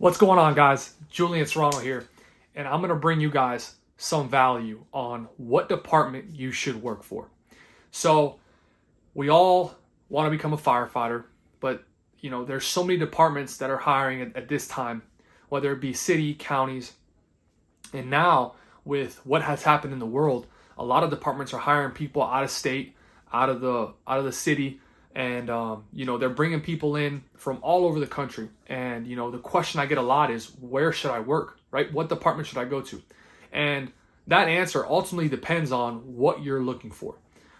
What's going on, guys? Julian Serrano here, and I'm going to bring you guys some value on what department you should work for. So, we all want to become a firefighter, but there's so many departments that are hiring at this time, whether it be city, counties, and now with what has happened in the world, a lot of departments are hiring people out of state, out of the city, and they're bringing people in from all over the country. And the question I get a lot is, where should I work, right? What department should I go to? And that answer ultimately depends on what you're looking for.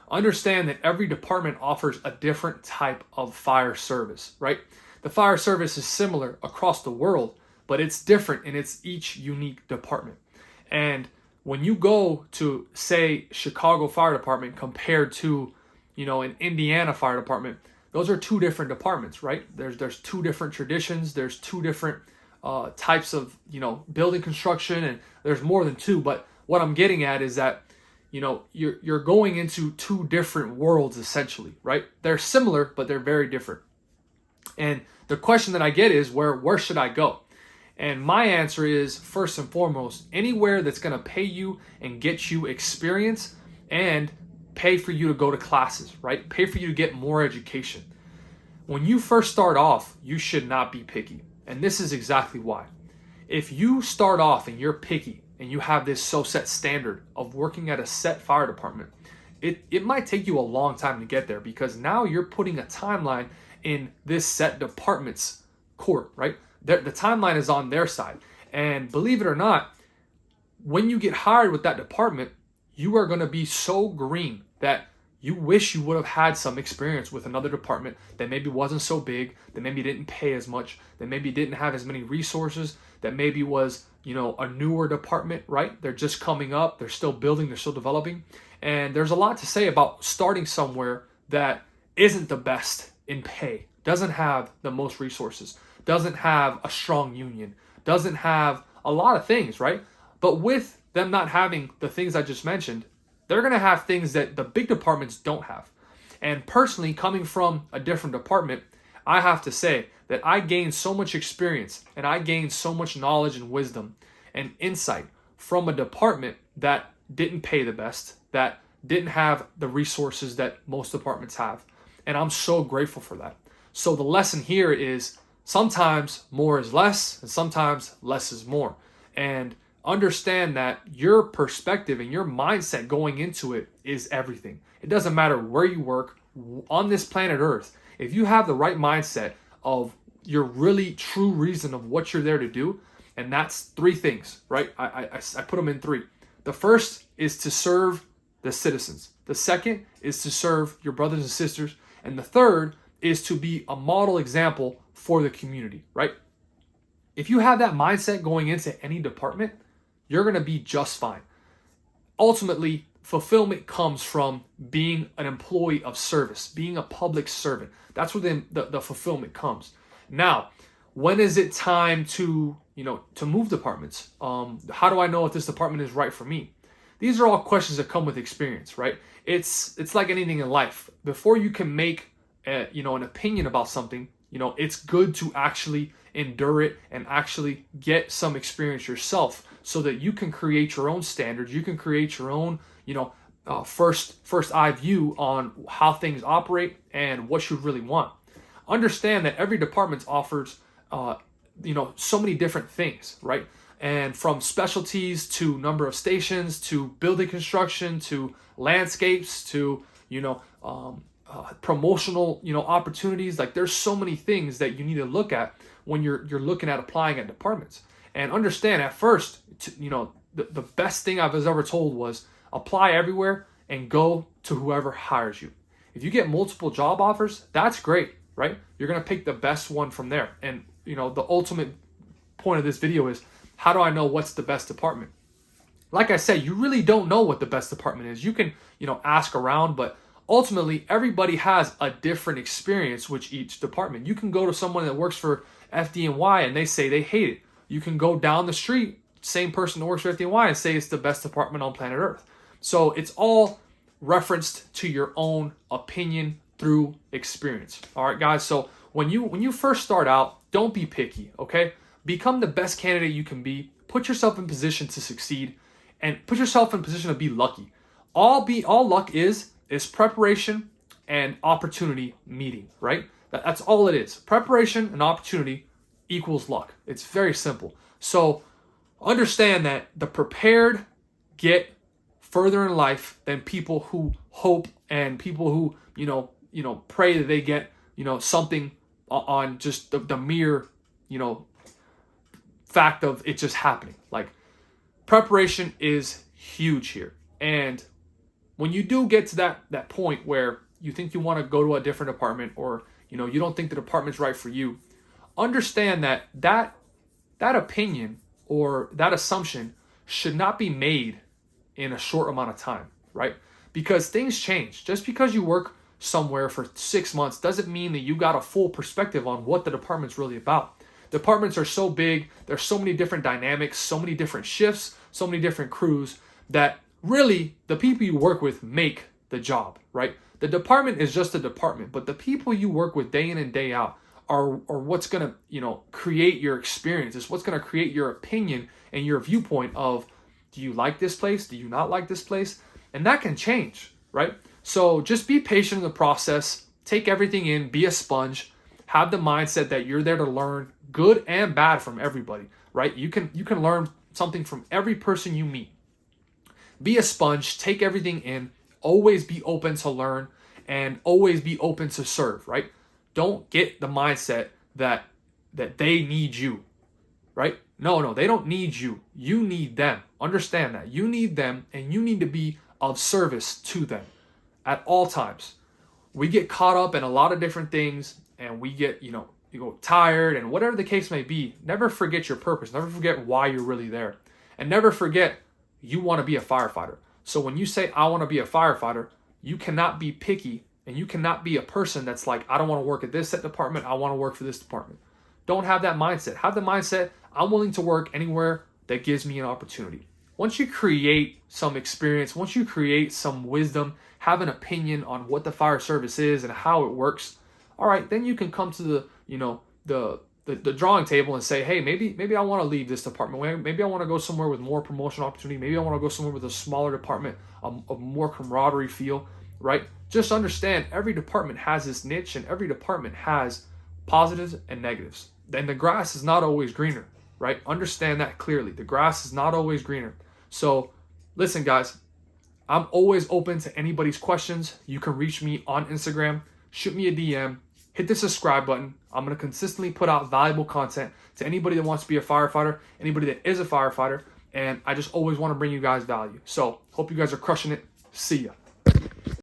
Understand that every department offers a different type of fire service, right? The fire service is similar across the world, but it's different in its each unique department. And when you go to, say, Chicago Fire Department compared to an Indiana Fire Department, those are two different departments, right? There's two different traditions. There's two different types of building construction, and there's more than two. But what I'm getting at is that you're going into two different worlds essentially, right? They're similar, but they're very different. And the question that I get is, where should I go? And my answer is, first and foremost, anywhere that's going to pay you and get you experience and pay for you to go to classes, right? Pay for you to get more education. When you first start off, you should not be picky. And this is exactly why. If you start off and you're picky and you have this so set standard of working at a set fire department, it might take you a long time to get there, because now you're putting a timeline in this set department's court, right? The timeline is on their side. And believe it or not, when you get hired with that department, you are going to be so green that you wish you would have had some experience with another department that maybe wasn't so big, that maybe didn't pay as much, that maybe didn't have as many resources, that maybe was, a newer department, right? They're just coming up, they're still building, they're still developing. And there's a lot to say about starting somewhere that isn't the best in pay, doesn't have the most resources, doesn't have a strong union, doesn't have a lot of things, right? But with them not having the things I just mentioned, they're going to have things that the big departments don't have. And personally, coming from a different department, I have to say that I gained so much experience and I gained so much knowledge and wisdom and insight from a department that didn't pay the best, that didn't have the resources that most departments have. And I'm so grateful for that. So the lesson here is, sometimes more is less and sometimes less is more. And understand that your perspective and your mindset going into it is everything. It doesn't matter where you work on this planet Earth. If you have the right mindset of your really true reason of what you're there to do, and that's three things, right? I put them in three. The first is to serve the citizens. The second is to serve your brothers and sisters. And the third is to be a model example for the community, right? If you have that mindset going into any department, you're going to be just fine. Ultimately, fulfillment comes from being an employee of service, being a public servant. That's where the fulfillment comes. Now, when is it time to move departments? How do I know if this department is right for me? These are all questions that come with experience, right? It's like anything in life. Before you can make an opinion about something, it's good to actually endure it and actually get some experience yourself, so that you can create your own standards. You can create your own, first eye view on how things operate and what you really want. Understand that every department offers, so many different things, right? And from specialties to number of stations to building construction to landscapes to, promotional, opportunities. Like, there's so many things that you need to look at when you're looking at applying at departments. And understand, at first, the best thing I was ever told was, apply everywhere and go to whoever hires you. If you get multiple job offers, that's great, right? You're going to pick the best one from there. And, the ultimate point of this video is, how do I know what's the best department? Like I said, you really don't know what the best department is. You can, ask around, but ultimately, everybody has a different experience with each department. You can go to someone that works for FDNY and they say they hate it. You can go down the street, same person that works for FDNY, and say it's the best department on planet Earth. So it's all referenced to your own opinion through experience. All right, guys. So when you first start out, don't be picky, okay? become the best candidate you can be, put yourself in position to succeed, and put yourself in position to be lucky. All luck is preparation and opportunity meeting, right? That's all it is. Preparation and opportunity equals luck. It's very simple. So understand that the prepared get further in life than people who hope and people who, pray that they get, something on just the mere, fact of it just happening. Like, preparation is huge here. And when you do get to that point where you think you want to go to a different department, or you don't think the department's right for you, understand that opinion or that assumption should not be made in a short amount of time, right? Because things change. Just because you work somewhere for 6 months doesn't mean that you got a full perspective on what the department's really about. Departments are so big, there's so many different dynamics, so many different shifts, so many different crews, that really the people you work with make the job, right? The department is just a department, but the people you work with day in and day out are what's going to, create your experience. It's what's going to create your opinion and your viewpoint of, do you like this place? Do you not like this place? And that can change, right? So just be patient in the process. Take everything in, be a sponge, have the mindset that you're there to learn good and bad from everybody, right? You can learn something from every person you meet. Be a sponge, take everything in, always be open to learn, and always be open to serve, right? Don't get the mindset that they need you, right? No, they don't need you. You need them. Understand that. You need them, and you need to be of service to them at all times. We get caught up in a lot of different things, and we get, you go tired, and whatever the case may be. Never forget your purpose. Never forget why you're really there. And never forget you want to be a firefighter. So when you say, I want to be a firefighter, you cannot be picky, and you cannot be a person that's like, I don't want to work at this department. I want to work for this department. Don't have that mindset. Have the mindset, I'm willing to work anywhere that gives me an opportunity. Once you create some experience, once you create some wisdom, have an opinion on what the fire service is and how it works, all right, then you can come to the drawing table and say, hey, maybe I want to leave this department. Maybe I want to go somewhere with more promotional opportunity. Maybe I want to go somewhere with a smaller department, a more camaraderie feel, right? Just understand every department has its niche, and every department has positives and negatives. And the grass is not always greener, right? Understand that clearly. The grass is not always greener. So listen, guys, I'm always open to anybody's questions. You can reach me on Instagram, shoot me a DM, hit the subscribe button. I'm going to consistently put out valuable content to anybody that wants to be a firefighter, anybody that is a firefighter, and I just always want to bring you guys value. So hope you guys are crushing it. See ya.